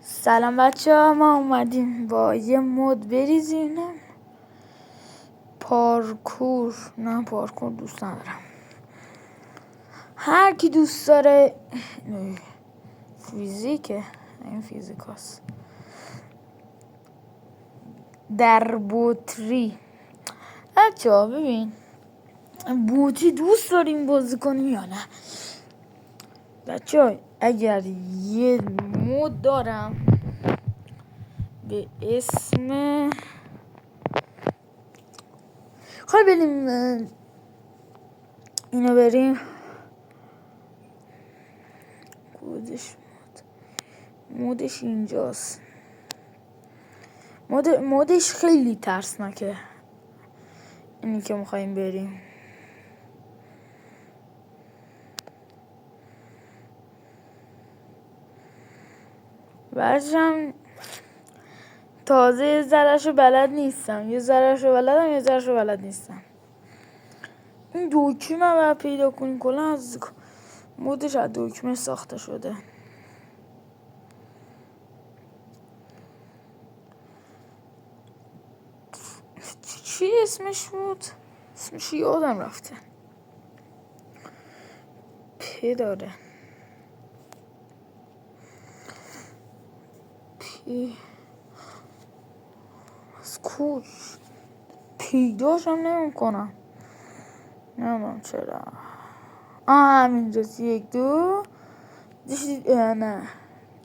سلام بچه ها، ما اومدیم با یه مود بریزیم. پارکور دوست ندارم. هر کی دوست داره فیزیکه، این فیزیکاست. در بطری بچه ها ببین، بوتی دوست داریم بازی کنیم یا نه؟ بچه ها اگر یه مود دارم به اسم خواهی بریم اینو بریم مودش اینجاست. مودش خیلی ترسناکه اینی که میخواییم بریم. برشم تازه یه ذره‌شو بلد نیستم، یه ذره‌شو بلدم، یه ذره‌شو بلد نیستم. این دکمه باید پیدا کنیم. کلا از مودش از دکمه ساخته شده. چی اسمش بود؟ اسمش یادم رفته. پی داره. پی از کوش پیداش هم نمی کنم. نمیدونم چرا. همینجاست. 1 2 نه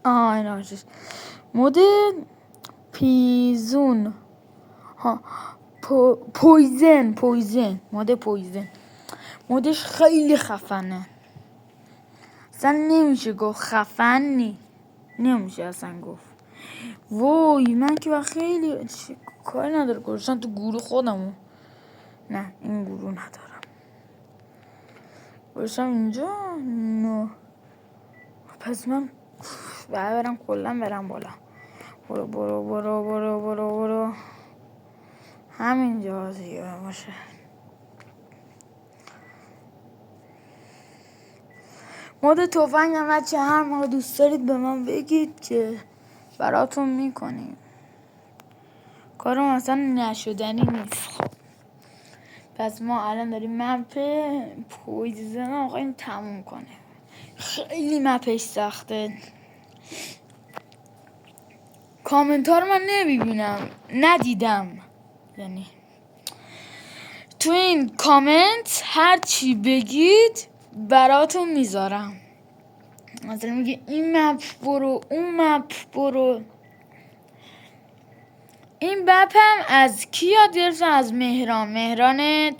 این آجش مود پیزون. پویزن مود پویزن. مودش خیلی خفنه، اصلا نمیشه گفت خفنی، نمیشه اصلا گفت. وای من که خیلی کاری نداره گذاشتن تو گروه خودمون. نه این گروه ندارم، گذاشتم اینجا. نه پس من برم کلا برم بالا. برو همینجا دیگه باشه. مود تفنگ هم بچه هر موقع دوست دارید به من بگید که براتون میکنیم. کارم اصلا نشدنی نیست. خب پس ما الان داریم مپ پویزن آقا این تموم کنه. خیلی مپش سخته. کامنت ها رو من ندیدم، یعنی تو این کامنت هر چی بگید براتون میذارم. مثلا میگه این مپ برو، اون مپ برو. این مپ هم از کی یاد گرفتم؟ از مهران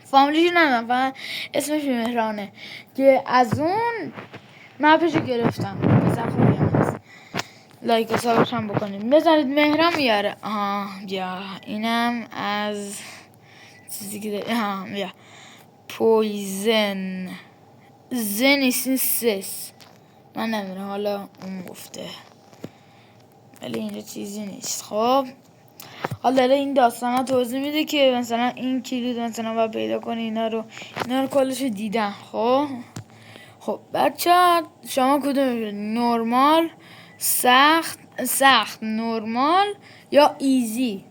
فامیلیش ندارم، فقط اسمش مهرانه که از اون مپشو گرفتم. مثلا خوبی هم هست، لایک و سابش هم بکنید، بزنید مهران میاره. بیا اینم از چیزی که داره. بیا پویزن نیست، سس من نمیدونم، حالا اون گفته ولی اینجا چیزی نیست. خب حالا داره این داستان ها توضیح میده که مثلا این کلید مثلا باید پیدا کنی اینا رو کلش دیدن. خب بچه شما کدوم نورمال، سخت نورمال یا ایزی؟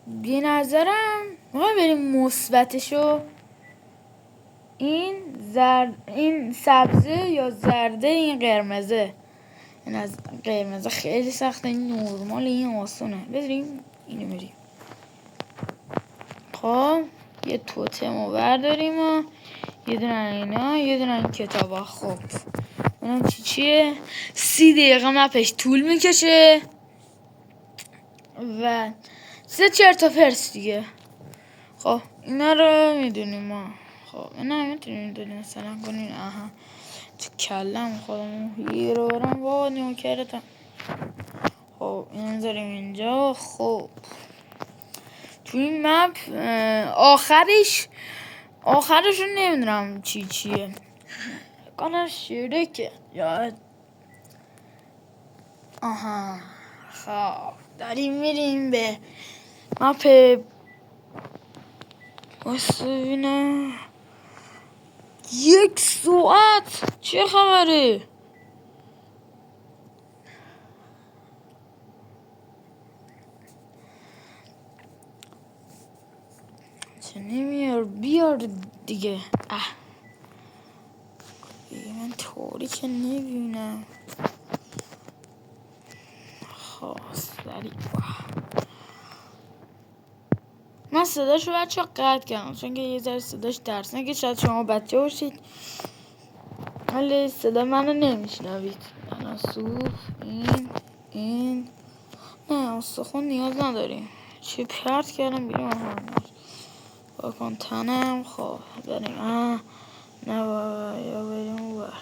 به نظرم ما بریم مثبتشو. این سبزه یا زرده، این قرمزه. این از قرمزه خیلی سخته، این نورمال، این آسونه. بذاریم اینو بریم. خب یه توتمو برداریم و یه دونه اینا، یه دونه این کتابا. خب اونم چیه؟ 30 دقیقه مپش طول میکشه و 3 چرت و پرت دیگه. خب اینا رو میدونیم ما. خب اینا میتونیم مثلا کنیم. تو کلم خودمون یه رو برم با نوکرتم. خب این داریم اینجا. خب تو این مپ آخرش رو نمیدونم چیه. کنه شیرکه یا خب داریم میریم به مپ ببینم 1 ساعت چه خبره؟ چه نمیار بیار دیگه. من طوری که نبینم. خواستری من صداشو بچه قطع کردم چون که یه ذره صداش ترسناکه. شاید شما بچه باشید ولی صدا منو نمیشنوید. تناسوف این نه استخون نیاز نداریم. چی پرت کردم بیرون بکن تنم. خب بریم نه بابا یا بریم اون بر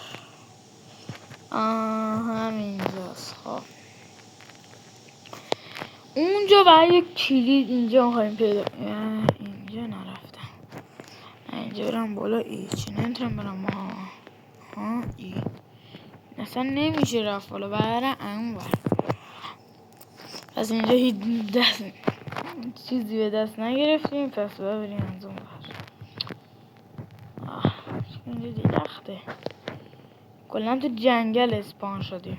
همینجاست. خب اونجا باید یک کلید اینجا میخوایم پیدا. اینجا نرفتم. اینجا برم بالا. چی نمیتونم برم ای اصلا نمیشه رفت بالا. برم اون بر. پس اینجا هیچ چیزی به دست نگرفتیم. پس بریم از اون بر. اینجا درخته. کلا تو جنگل اسپان شدیم.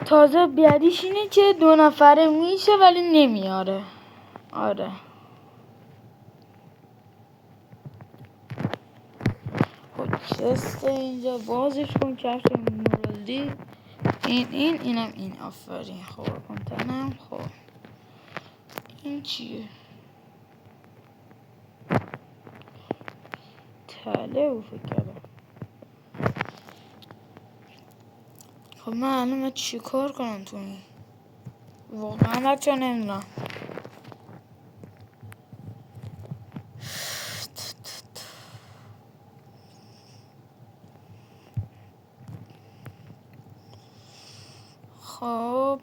تازه بیادیش اینه که 2 نفره میشه ولی نمیاره. آره خب چسته اینجا بازش کن. کفش مرالدی اینم این. آفرین. خب کنتنم. خب این چیه؟ تله او فکر کردم. خب من الان چی کار کنم تو این؟ واقعا بچه نمیدونم. خب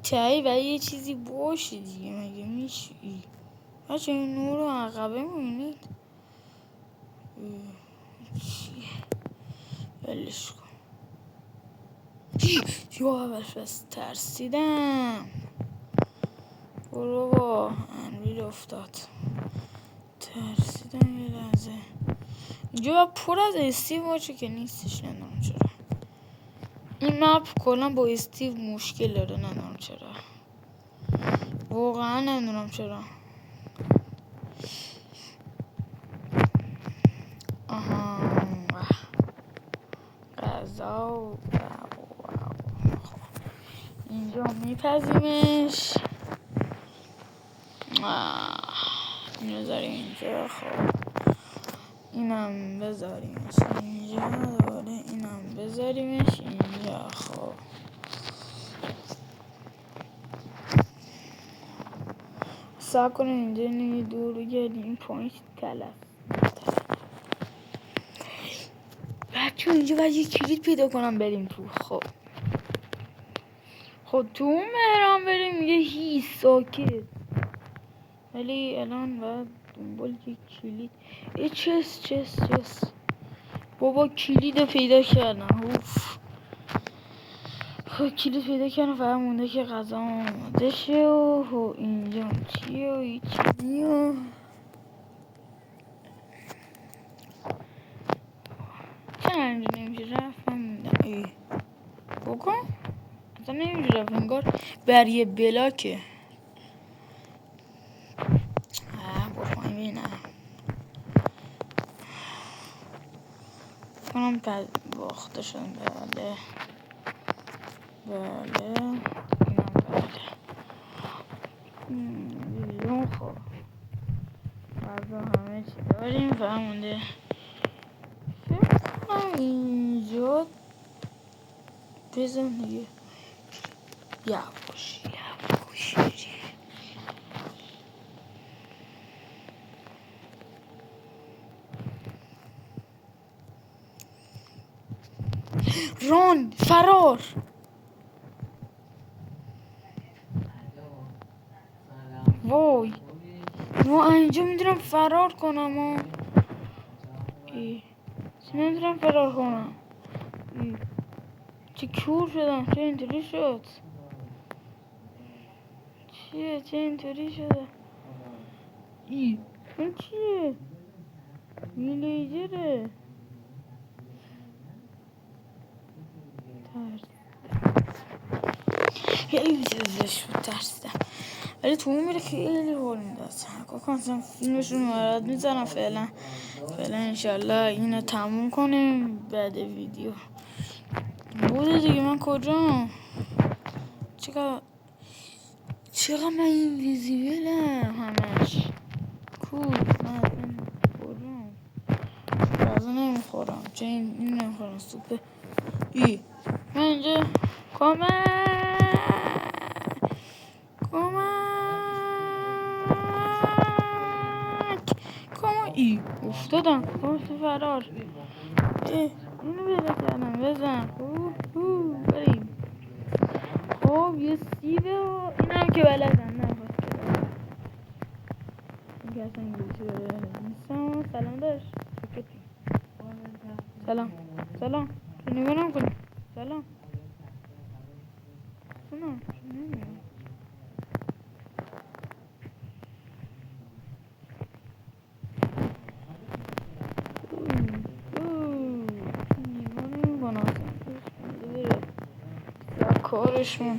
تایی و یه چیزی باشه دیگه. مگه میشه؟ بچه این نور رو عقبه میبینید؟ چیه؟ بلش کن. یا بس ترسیدم. برو با انویر افتاد. ترسیدم یه لحظه. اینجا پر از استیو باشه که نیستش. نمیدونم چرا این مپ کلا با استیو مشکل داره. نمیدونم چرا. واقعا نمیدونم چرا. غذا اینجا میپزیمش. اینو بذاریم اینجا. خب اینم بذاریمش اینجا. دوباره اینم بذاریمش اینجا. خب سعی کنیم اینجا نمی دور بگردیم. پوینت تلف بچه اینجا باید یک کلید پیدا کنم بریم تو. خب تو اون مهران بریم میگه هیچ ساکت. ولی الان باید دنبال یک کلید. چست بابا کلید پیدا کردم. خب کلید پیدا کردم. فقط مونده که غذا آماده شه و اینجا چیه و هیچ چیزی و چرا اینجا نمیشه رفت؟ من موندم. بکن اصلا نمیشه رفت. انگار بر یه بلاکه. بکن بینم کنم باخته شدم. بله اینم بیرون. خب غذا همه چی داریم. فقط مونده فکر کنم اینجا بزن دیگه. یواش ران فرار. وای ما اینجا میتونم فرار کنم. چه نمیتونم فرار کنم. چه کور شدم. چه اینطوری شد؟ چه اینطوری شده؟ این چیه؟ ویلیجره خیلی چیزش بود ترسیدم ولی تو اون میره خیلی حال میداد کنم فیلمشون مراد میزنم فعلا انشالله اینو تموم کنیم بعد ویدیو بوده دیگه. من کجام چقدر من این ویزیبلم همش من کجام غذا نمیخورم چه این نمیخورم سوپ من اینجا افتادم تو فرار اینو پیدا کردم بزن بریم خب یه سیبه و این هم که بلدم این که اصلا انگلیسی بلدم سلام داشت سلام تو نگاه نکنی سلام نمیام کارشون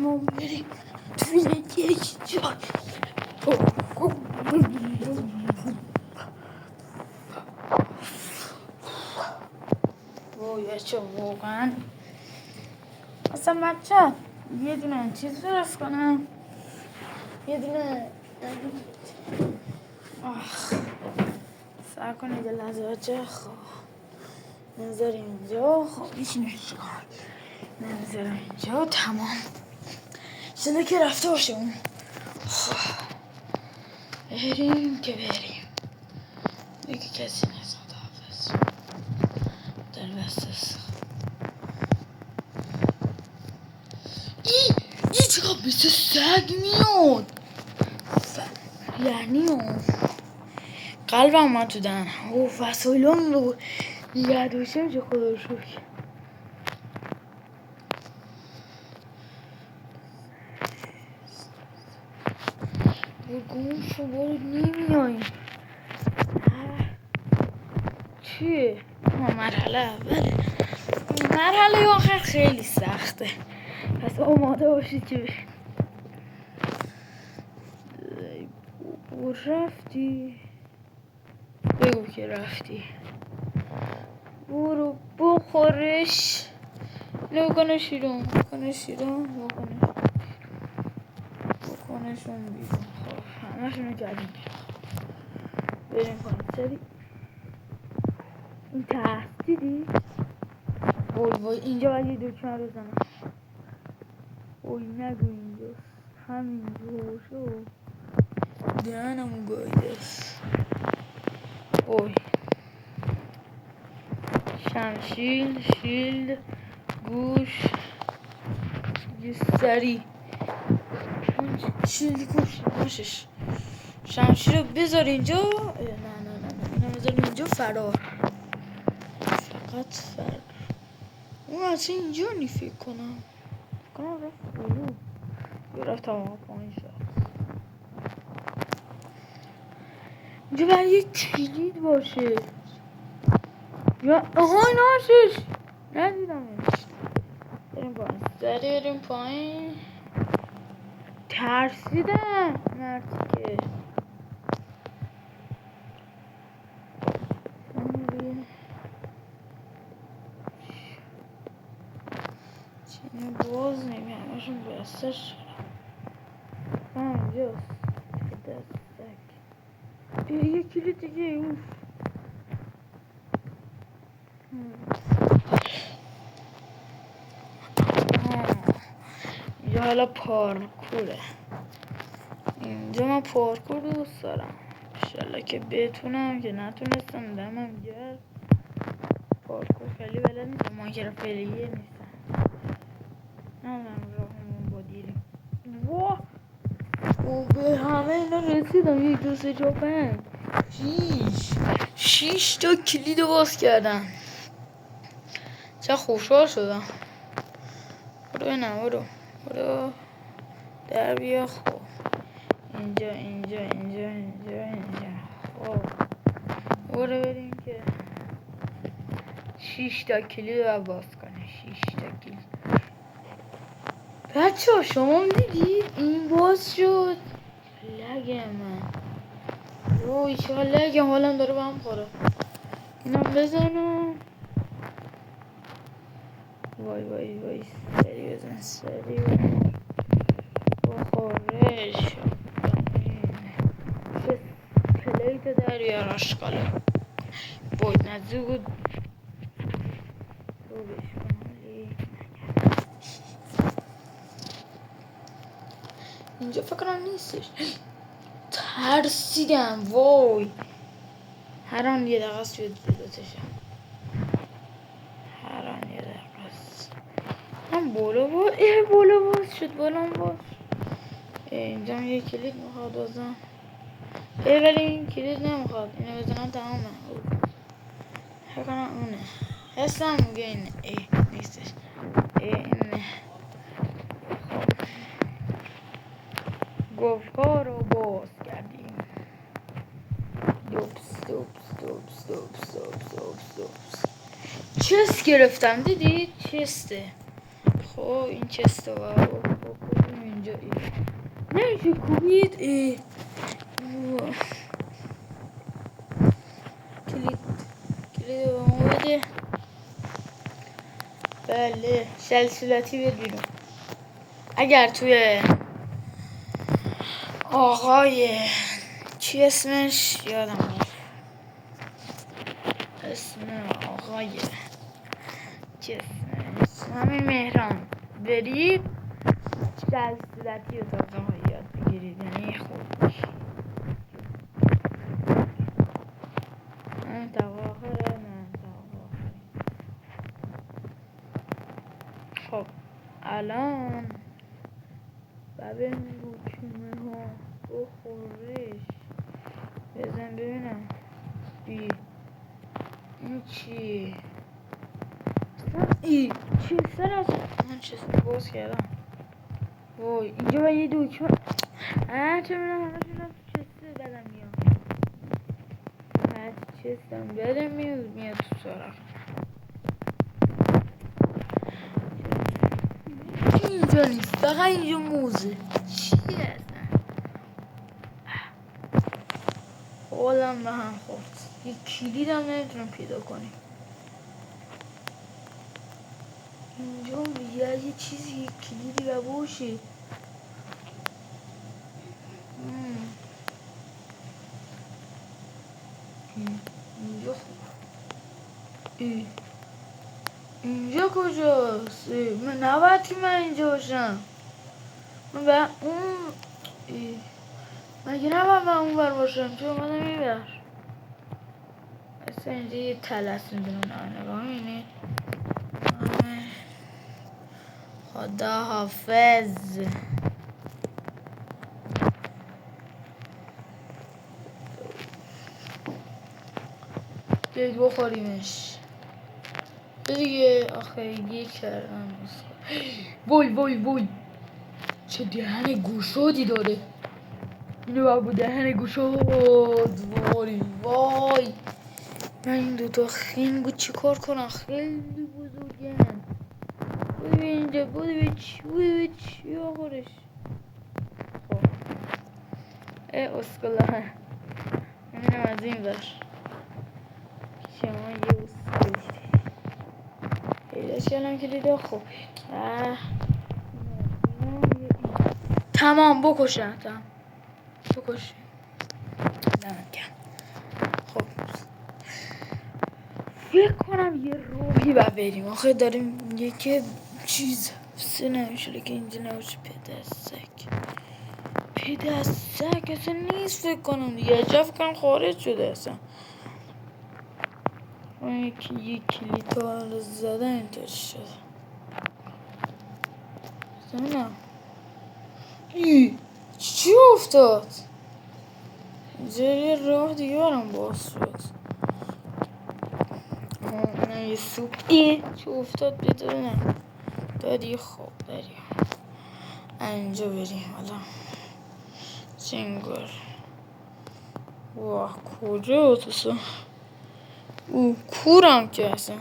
ما بریم توی یک جا چه واقعا اصلا بچه یه دونه چیز درست کنم یه دونه سر کنید لحظه بچه خب نذاریم اینجا خب میشینیم نذاریم اینجا تمام شده که رفته باشه اون بریم که بریم دیگه کسی نزد حافظ در بستست این چقدر مثل سگ میاد یعنی قلبم من تو دهن وسایلم رو نگه داشتم چه خدا رو شکر گم شو برو نمیاییم چیه؟ مرحله اوله مرحله آخر خیلی سخته پس آماده باشید که رفتی بگو که رفتی برو بخورش بکنش بیرون بکنشون بیرون خب همشونو کردیم بریم کنیم سری این تحت دیدی؟ وای اینجا باید یه دکمه رو بزنم وای نگو اینجاست همینجا شو دهنمو گایده وای شمشیر شیلد گوش یه سری اون شیلد گوش باشش شمشیر رو بذار اینجا نه اینو بذار اینجا فرار فقط فرار اون اصلا اینجا نی فکر کنم رفت بلو یه رفت تمام پایین شد اینجا باید یک کلید باشه یا آها این هاشش ندیدمش بریم پایین ترسیدم مردی که چینه باز نمی همشون بسته شدم اینجاست دستک یه کلید دیگه اوف اینجا حالا پارکوره اینجا من پارکور دوست دارم انشالله که بتونم که نتونستم دمم گرد پارکور خیلی بلد نیستم ماکر فعلیه نیستم نمیدونم راهمون با دیریم و به همه اینا رسیدم 1 2 3 4 5 6 تا کلید باز کردم چه خوشحال شدم برو در بیا خب اینجا خب برو بریم که 6 تا کلید رو باز کنه. 6 تا کلید. بچه ها شما دیدید این باز شد. لگه من روی چه لگه حالم داره به هم خوره. اینم بزنم. وای وای وای سری بزن سری بزن. بخورش چه پلیت در بیار اشکاله. باید نزدیک بود رو بشکنم. اینجا فکر کنم نیستش. ترسیدم وای. هر آن یه دقیقه است شد بداتشم. هر آن یه دقیقه است. هم بالا باز. بالا باز شد. بالا باز. اینجا هم یه کلید میخواد بازم. ولی این کلید نمیخواد. اینو بزنم تمامه. فکر کنم اونه. حسم میگه اینه. نیستش. اینه. گفتار رو باز کردیم. چست گرفتم دیدید؟ چسته. خب این چسته و بکنیم اینجا. نمیشه کوبید. کلید رو به ما بده. بله سلسلتی بیاد بیرون. اگر توی آقای چی اسمش یادم رفت. اسم آقای چی اسمش همین مهران برید سلسلتی رو تازه یاد بگیرید. یعنی خوب من تواخره. خب الان ببین روکمه ها بخورش بزن ببینم. این چی؟ چی سر از من چیست باز کردم. وای اینجا با یه دکمه چه میدونم همه شدم چسته بدم میاد. چستم بدم میاد تو سراغ. اینجا نیست فقط اینجا موزه. چی هستن؟ حالم به هم خورد. یه کلید هم نمیتونم پیدا کنیم. اینجا یه چیزی یه کلیدی و باشه. اینجا اینجا کجاست؟ من نباید که من اینجا باشم. من به اون مگه نباید من اون بر باشم. چون اومدم این بر اصلا اینجا یه تلس میدونم. نگاه میبینی خدا حافظ. بیایید بخوریمش دیگه. آخه یه کردم. وای وای وای چه دهن گوشادی داره. اینو بابا دهن گوشاد. وای وای من این دوتا خنگو چی کار کنم. خیلی بزرگن. بودی اینجا بودی چی آخرش. خب اسکله میرم از این بر. شما یه اسکله پیداش کردم که دیده. خب تمام بکشم. بکشم نمکن. خب فکر کنم یه روحی باید بریم. آخه داریم یکی چیز سه نمیشه که اینجا نباشه. پدستک اصلا نیست فکر کنم دیگه. جا فکر کنم خارج شده اصلا. اون یکی یک کلیت رو زده اینطور شده. زمینم چی افتاد؟ اینجا یه راه دیگه برام باز شد. نه یه سوپ چی افتاد بدونم داری. خوب داری اینجا بریم. حالا چنگار واه کجا اتوسا او کورم که اصلا.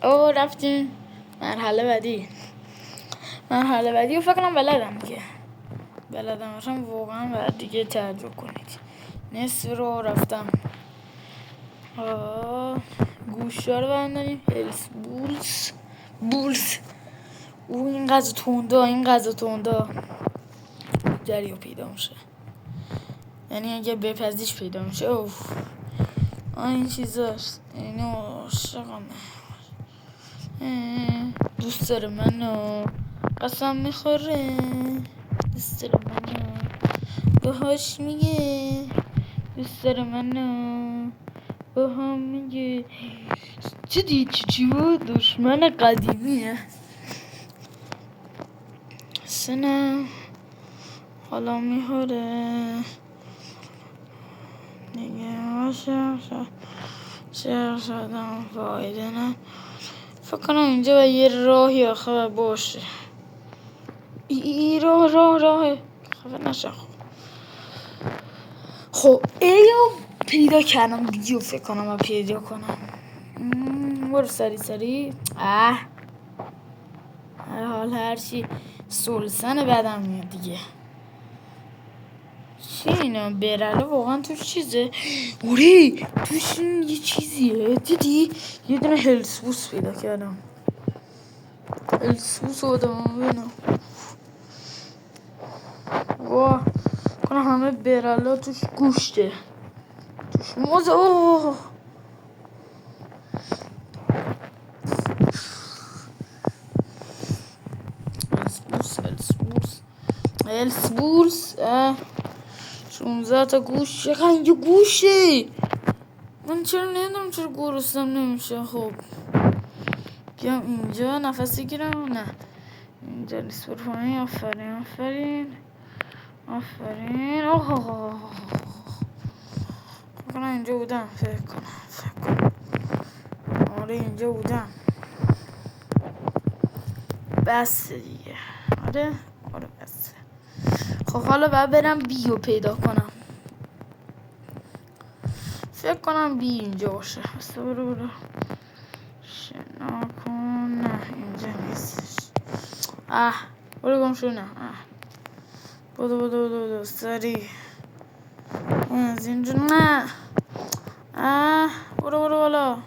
او رفتیم مرحله بعدی و فکر کنم بلدم که بلدم اصلا واقعا باید دیگه تعجب کنید. نصف رو رفتم. گوشا رو بنداریم. هلس بولز او این غذا توندا دریا پیدا میشه، یعنی اگه بپزیش پیدا میشه. اوف این چیزاست، اینو عاشقمه. دوست داره منو قسم میخوره، دوست داره منو باهاش میگه، دوست داره منو باهم میگه. چی بود؟ دشمن قدیمیه سنم حالا میخوره دیگه. شهر شدم فایده نه. فکر کنم اینجا با یه راهی آخه باشه. ای راه خفه نشه. خب ایو پیدا کردم دیگه. فکر کنم با پیدا کنم. برو سری حال هرچی سلسن بدم میاد دیگه. چی اینا برله واقعا توش چیزه؟ اوره توش یه چیزیه. دیدی یه دونه هلسبوس پیدا کردم. هلسبوس آدم ببینم. واه کنم همه برله توش گوشته، توش موزه. هلسبوس 16 تا گوش. چقدر اینجا گوشه. من چرا نمیدونم چرا گرسنم نمیشه. خب بیام اینجا نفس بگیرم. نه اینجا نیست. برو پایین. آفرین. فکر کنم اینجا بودم. فکر کنم آره اینجا بودم. بس دیگه. آره بس. خب حالا باید برم بیو پیدا کنم. فکر کنم بی اینجا باشه. برو شنا کن. نه اینجا نیستش. برو گم شو. نه بودو سری از اینجا. نه برو بالا.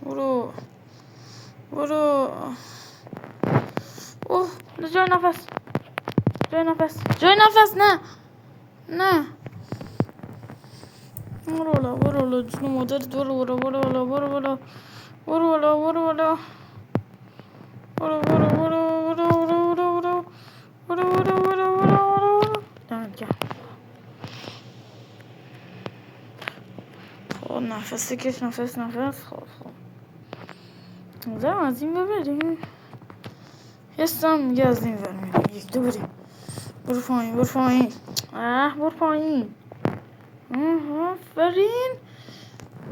برو اوه جای نفس. نه برو جون مادرت. برو نفس کش. خب نظرم از این ببریم. حسم میگه از این برمیم. یک دو بریم. برو پایین. برو پایین. آفرین.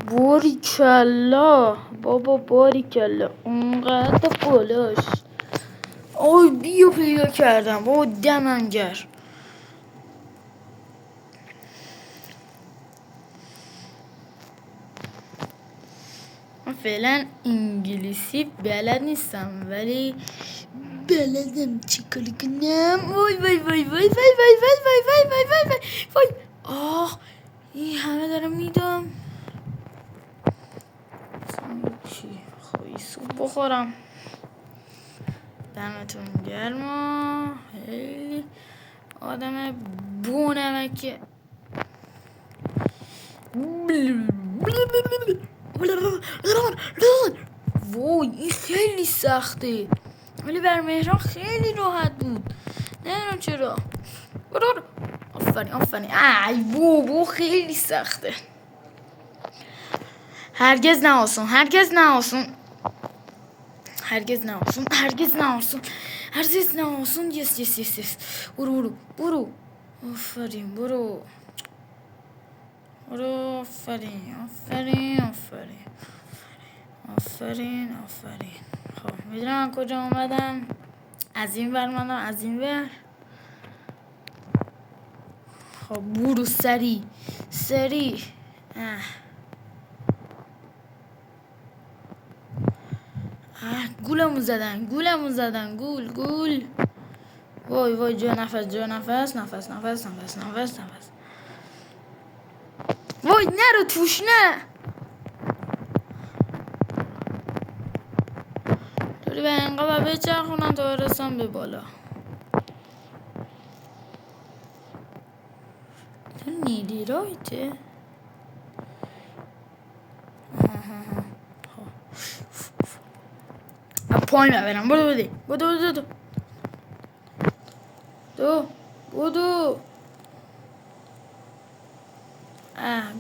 باریکلا بابا باریکلا. اونقدر بالاش. بیو پیدا کردم. بابا دمنگر. من فعلا انگلیسی بلد نیستم ولی بلدم چیکار کنم. وای این همه دارم میدم. چی خواهی سوپ بخورم. دمتون گرما. خیلی آدم بونمکه. وای این خیلی سخته ولی بر مهران خیلی راحت بود. نمیدونم چرا. برو آفرین. بابا خیلی سخته. هرگز نه آسون. یس. برو آفرین. برو آفرین. خب میدونم کجا اومدم. از این ور. خب برو سری سری. گولمون زدن گول. وای جا نفس. وای نرو توش نه. دوری به انقدر بچرخونم تا برسم به بالا. تو نیدیرایته. پایین برم. بدو.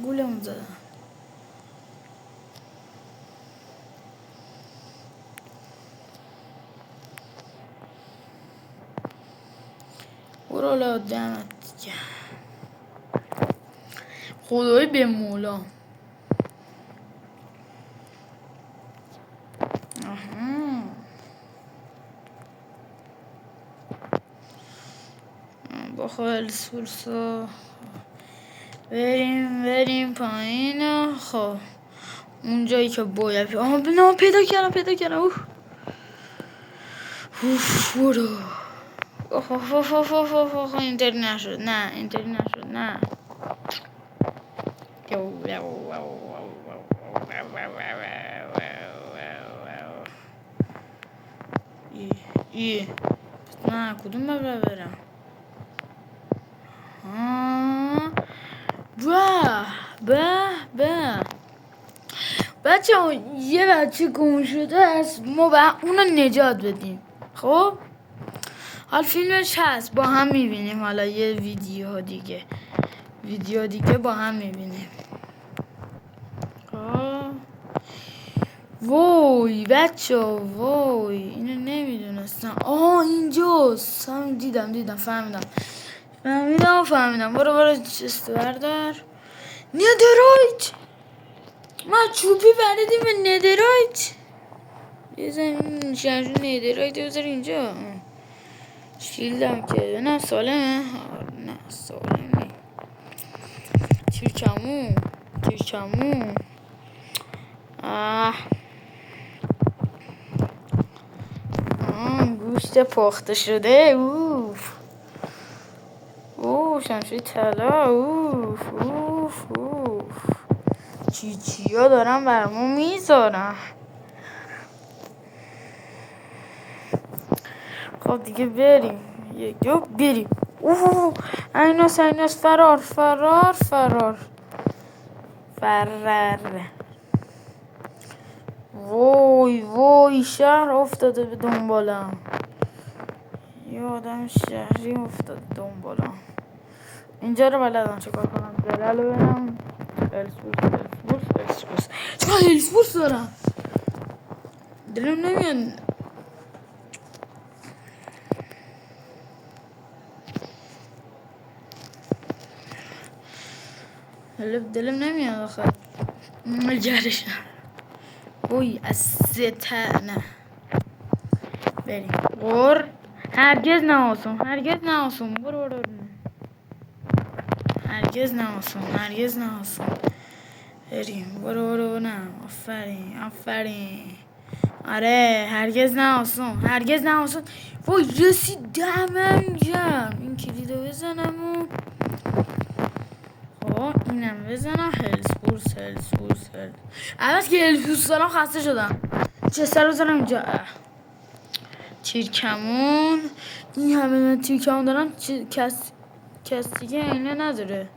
گولمون زدن. برو لادمت دیگه. خدای به مولا. با خالصورسا بریم پایین. خب اون جایی که باید پیدا کردم. اوف برو. اینطوری نشد نه. نه کدوم برم. به بچه ها یه بچه گم شده است. ما باید اونو نجات بدیم. خب حال فیلمش هست با هم میبینیم. حالا یه ویدیو دیگه با هم میبینیم. وای بچه وای اینو نمیدونستم. اینجاست. هم دیدم فهمیدم. برو چست بردار. ندرایت. ما چوبی بردیم به ندرایت. بزن شهر ندرایت بذار اینجا. شیلدم که نه سالمه. نه سالمه. تیرکمون. گوشت پخته شده. اوف شمشیر طلا. اوف چیا دارم برامون میذارم. خب دیگه بریم. بریم. ایناس فرار. وای شهر افتاده به دنبالم. یه آدم شهری افتاده دنبالم. اینجا رو بلدم چکار کنم. درل رو برم. چکار هلسپورس دارم. دلم نمیاد. دلم نمیاد آخه جرش. وای از ستنه. بریم. هرگز نواسم. برو. هرگز نواسم. بریم. برو نه. آفرین. آره هرگز نواسم. وای رسیدم اینجا. این کلیدو بزنم اینم بزنم. هلسپورس. البته که هلسپورس دارم خسته شدم. چه رو بزنم اینجا. تیرکمون. این همه من تیرکمون دارم. کس دیگه اینه نداره.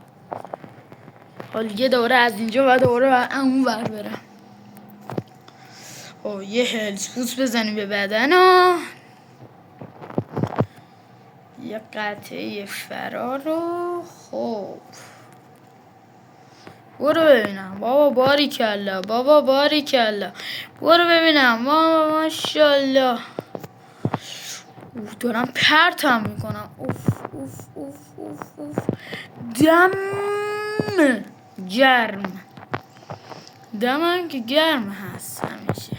حالا یه دوره از اینجا و دوره اون ور برم. یه هلسپورس بزنیم به بدن. یه قطعه فرار رو. خب برو ببینم. بابا باریکلا. برو ببینم. ماشاءالله. دارم پرتم میکنم. اوف دم گرم. دمم که گرم هست همیشه.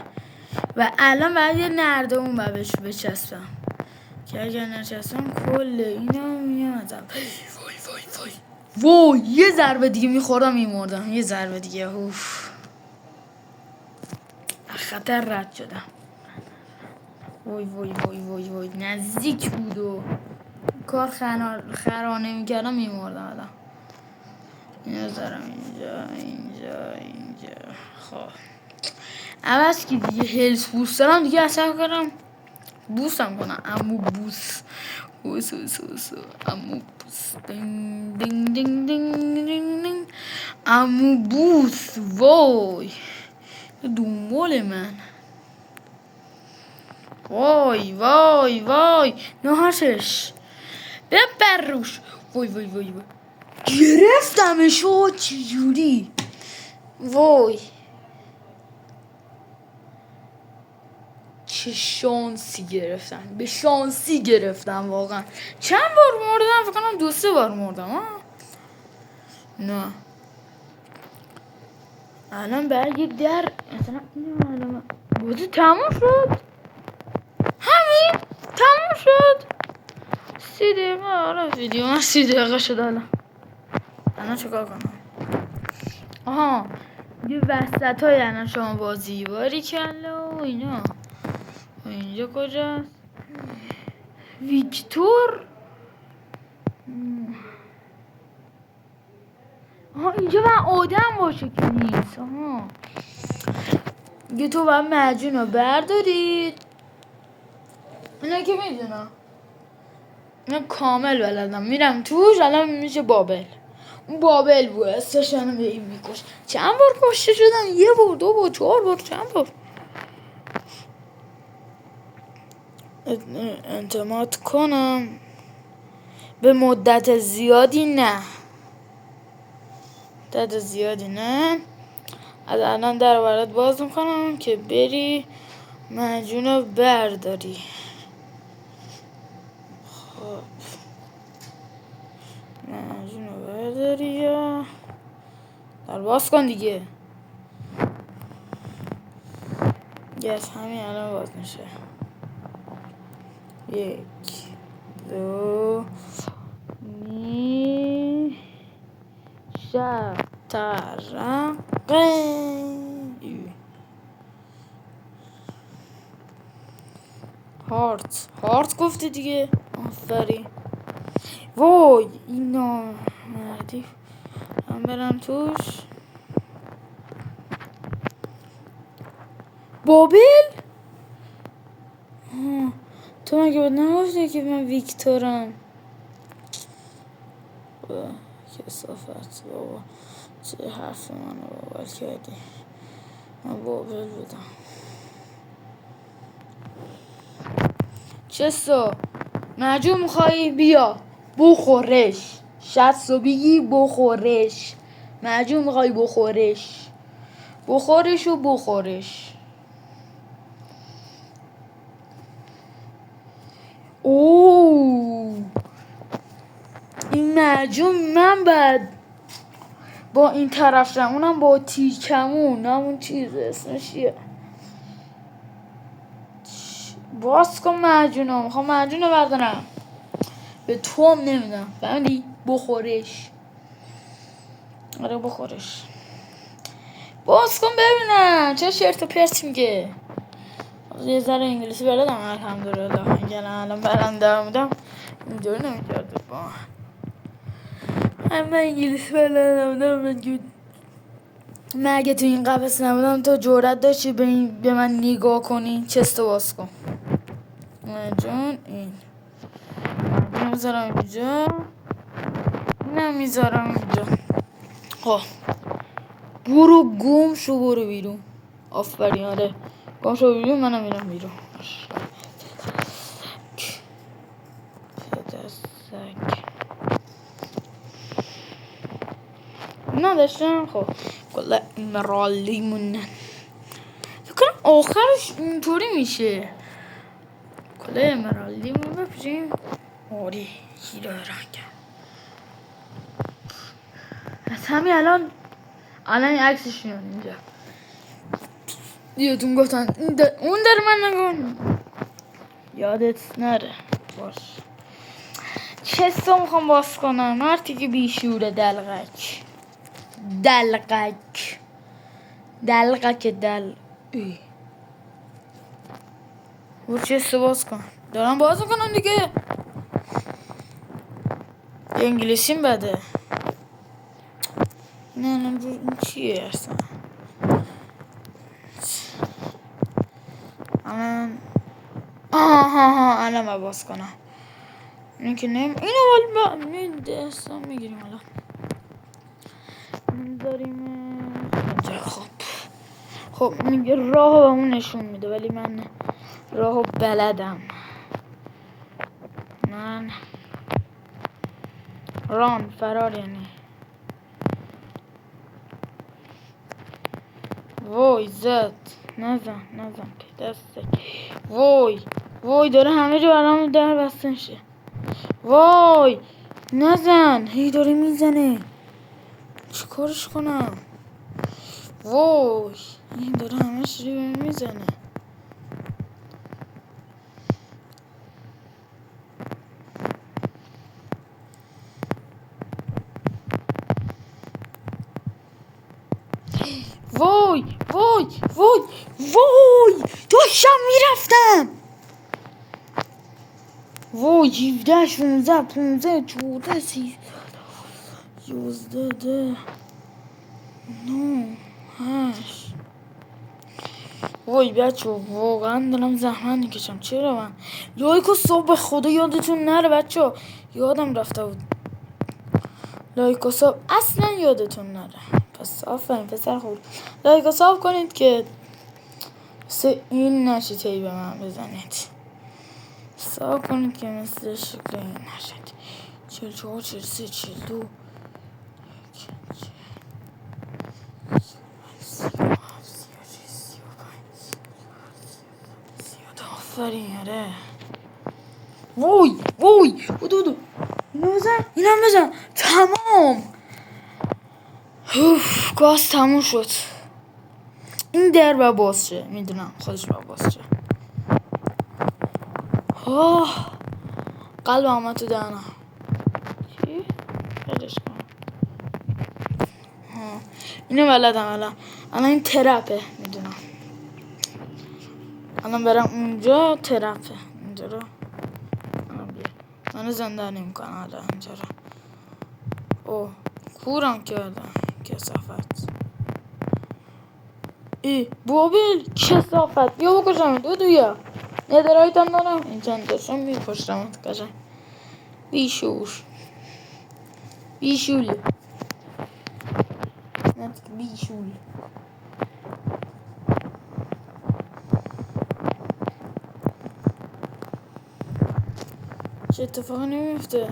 و الان باید یه نرده اون بهش بچسبم که اگر نچسبم کل اینا میام ازم. وای وای یه ضربه دیگه میخوردم میمردم. یه ضربه دیگه. اوف. خطر رد شدم. وای وای وای وای وای نزدیک بود و کار خرانه میکردم میمردم الان. اینو دارم اینجا. خب عوض که دیگه هلس بوست دارم دیگه اصلا کنم بوستم کنم. امو بوست امو بوست دینگ دینگ دینگ دینگ دینگ. امو بوست. وای دنبال من. وای وای وای نهاشش ببر روش. وای وای وای وای گرفتمشو چجوری. وای چه شانسی گرفتم. به شانسی گرفتم واقعا. چند بار مردم؟ فکر کنم 2-3 بار مردم. نه الان برگ در مثلا اینو بودی تموم شد. همین تموم شد. 30 دقیقه. آره ویدیو من 30 دقیقه شد. الان چیکار کنم؟ آها یه وسط های الان شما بازی باری کله و اینا. اینجا کجاست؟ ویکتور. آها اینجا من آدم باشه که نیست. آها یه تو باید معجون رو بردارید. اینا که میدونم اینا کامل بلدم. میرم توش. الان میشه بابل. اون بابل بود استشانو به این میکش. چند بار کشته شدم؟ 1 بار 2 بار 4 بار. چند بار اعتماد کنم به مدت زیادی نه. مدت زیادی نه. از الان در برات باز میکنم که بری معجون رو برداری. خب معجون رو برداری یا در باز کن دیگه. گس همین الان باز میشه. 1 2 ترقه. هارت گفته دیگه. آفرین. وای اینا مردی من برم توش. بابل. تو مگه باید نگفتی که من ویکتورم؟ کسافت بابا چه حرف منو باور کردی. من بابل بودم. چسو معجون میخوایی بیا بخورش. 60 بگی بخورش. معجون میخوایی بخورش. بخورش و بخورش. اوه این معجون من بعد با این طرف رم. اونم با تیکمون. همون چیز اسمش چیه؟ باز کن معجونو. میخوام معجونو بردارم. به تو هم نمیدم. فهمیدی؟ بخورش. آره بخورش. باز کن ببینم چه شرط و پرت میگه. یه ذره انگلیسی بلدم الحمدلله. اگر الان بلنده بودم اینجوری نمیکرده. همه انگلیسی بلدم بودم. من اگه تو این قفص نبودم تو جرأت داشتی به من نگاه کنی. چستو باز کن. جون این میذارم اینجا. اینم میذارم اینجا. خب برو گم شو. برو بیرون. آفرین. آره گم شو بیرون. منم میرم بیرون. نداشتم. خب کلا امرالی مونن. فکر کنم آخرش اینطوری میشه. کلا امرالی مون بپریم. آره هیرو رنگ. از همین الان این عکسش میاد اینجا. دیگتون گفتن اون در من نگون. یادت نره باش. چستو میخوام باز کنم. مرتی که بیشوره دلغک ای. برو چستو باز کن. دارم باز میکنم دیگه. یه انگلیسیم بده. نه این چیه اصلا؟ الان باز کنم. این که اینو ولی دستم میگیریم الان. داریم اینجا. خب میگه راهو به اون نشون میده ولی من راهو بلدم. من ران فرار یعنی وای زد. نزن که دسته. وای داره همه جو برام در بسته میشه. وای نزن. هی داره میزنه. چیکارش کنم؟ وای این داره همه چیزی بهم میزنه. وای داشتم میرفتم. وای 17 16 15 14 13 11 9 8. وای بچه واقعا دارم زحمت میکشم. چرا من لایک و ساب به خدا یادتون نره بچه. یادم رفته بود لایک و ساب اصلا یادتون نره. پس آفرین پسر خوب. لایک و ساب کنید که این نشید هی به من بزنید. ساب کنید که مثل شکل این نشید. 44 43 42 آفرین آره. وای دو اینم بزن. تمام. گاز تموم شد. این در با باز شه. میدونم خودش با باز شه. قلب آمد تو دهنم. چی؟ بدش کن. اینو بلدم الان این ترپه. میدونم الان برم اونجا ترپه. اینجا رو منو زنده نمیکنه حالا اینجا رو. اوه کورم کردم. کثافت. ای بابل کثافت. بیا بکشم دویا. ندرایت هم دارم. این چند داشتم میکشتم کشم. بیشول چه اتفاقی نمیفته؟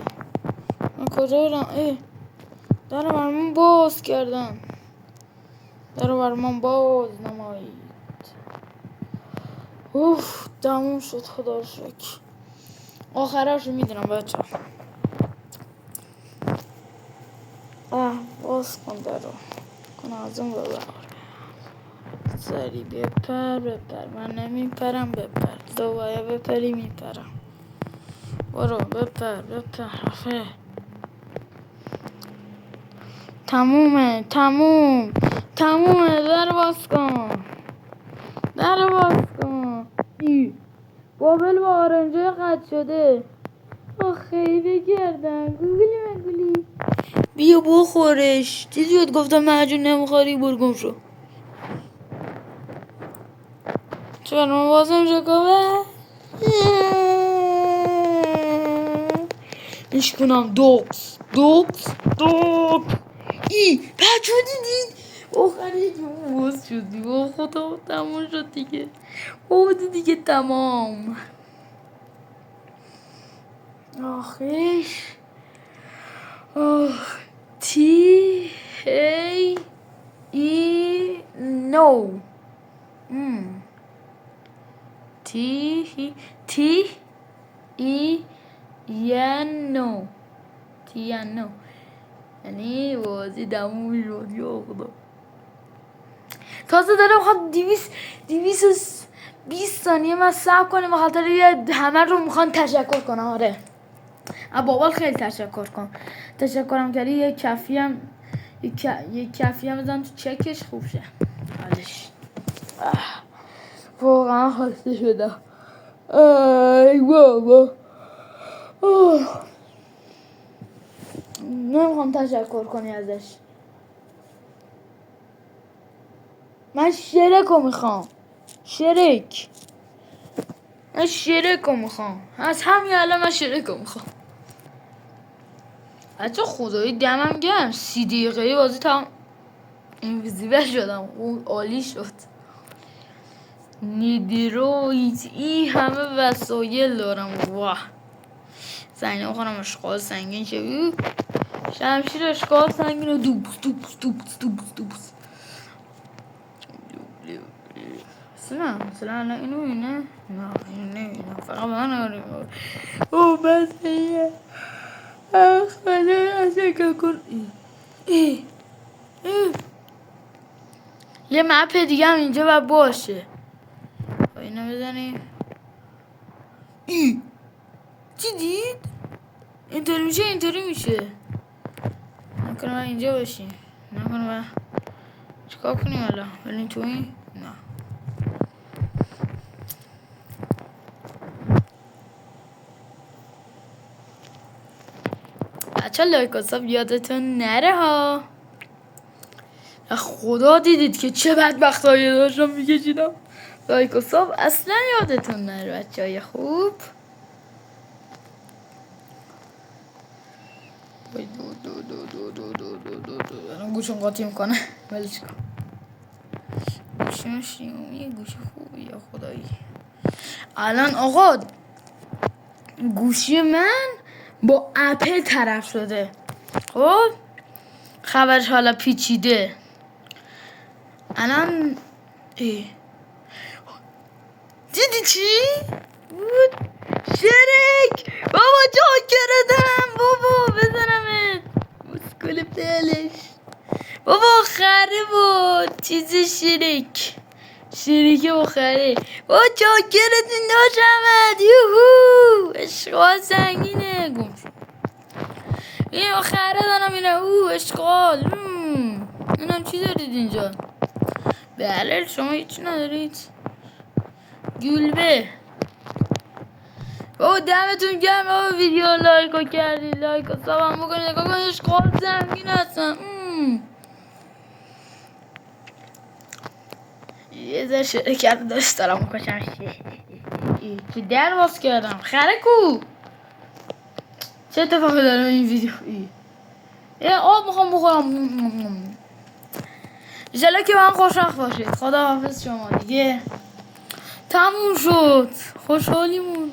من کجا برم؟ در برمان باز کردن. در برمان باز نمایید. تموم شد خدا رو شکر. آخرش میدونم بچه. باز کن در رو کن از اون ببر. سری بپر من نمیپرم. بپر دوباره بپری میپرم. برو بپر تمومه. در باز کن. بابل با آرنجه قد شده. خیلی گردن گوگلی. بیا بخورش. چیزی گفتم معجون نمیخوری برگم شو. چرا من بازم شکامه ایش کنم. دوکس ای بچه دیدین آخری باز شدی. خدا تموم شد دیگه. دیگه تمام. آخیش تی ای نو تی ای نو یعنی بازی تموم شد. یا خدا تازه داره بخواد 220 ثانیه من صبر کنیم به خاطر همه رو میخوان تشکر کنم. آره بابا خیلی تشکر کن. تشکرم کردی. یک کفی هم بزن تو چکش خوب شه حالش. واقعا خسته شدم. ای بابا نمیخوام تشکر کنی ازش. من شرکو میخوام. من شرکو میخوام. از همین الان من شرکو میخوام. بچه خدایی دمم گرم 30 دقیقه بازی تمام. اینویزیبل شدم. اون عالی شد. نیدرویت ای همه وسایل دارم. واه زنگه میخوانم اشغال سنگین شه. شمشیر اشغال سنگین و دوبس مثلا اینو اینه نه اینه فقط من آره او بس ایه خدا اشکر کن. یه مپ دیگه هم اینجا باید باشه. اینو بزنیم. چی دید؟ اینطوری میشه. نکنه من اینجا باشیم. نکنه من چیکار کنیم حالا؟ بریم تو این؟ نه. بچه لایک و ساب یادتون نره ها. خدا دیدید که چه بدبختایی داشتم میکشیدم. لایک و ساب اصلا یادتون نره بچه های خوب. الان گوشم قاطی میکنه. ولش کن. گوشم شیومی گوش خوبی یا خدایی. الان آقا گوشی من با اپل طرف شده. خب خبرش حالا پیچیده. الان دیدی چی؟ بود شرک بابا جا کردم بابا بزنمت مسکول پلش بابا خره بود چیز شریک با خره بابا چاکرتون داشتمت یوهو اشغال سنگینه گم شد. این با خره دارم اینه اشغال اینم چی دارید اینجا؟ بله شما هیچی ندارید. گلبه بابا دمتون گرم بابا ویدیو لایکو کردید. لایک و سابم بکنید. نگاه کنید اشغال زمین هستن. یه ذره شرکت داشت دارم میکشم. چی در باز کردم خره کو. چه اتفاقی دارم این ویدیو یه آب میخوام بخورم. انشالله که من خوشبخت باشید. خدا حافظ شما دیگه تموم شد خوشحالیمون.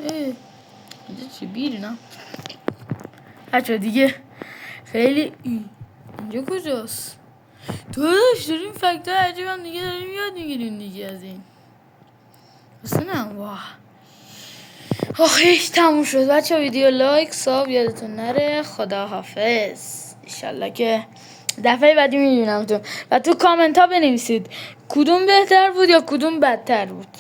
اینجا چی بیری نه بچه دیگه خیلی اینجا کجاست؟ تو داریم فکت های عجیب هم دیگه داریم یاد میگیریم دیگه از این اصلا. واه آخه تموم شد بچه. ویدیو لایک ساب یادتون نره. خدا حافظ. انشالله که دفعه بعدی میبینم تو و تو کامنت ها بنویسید کدوم بهتر بود یا کدوم بدتر بود.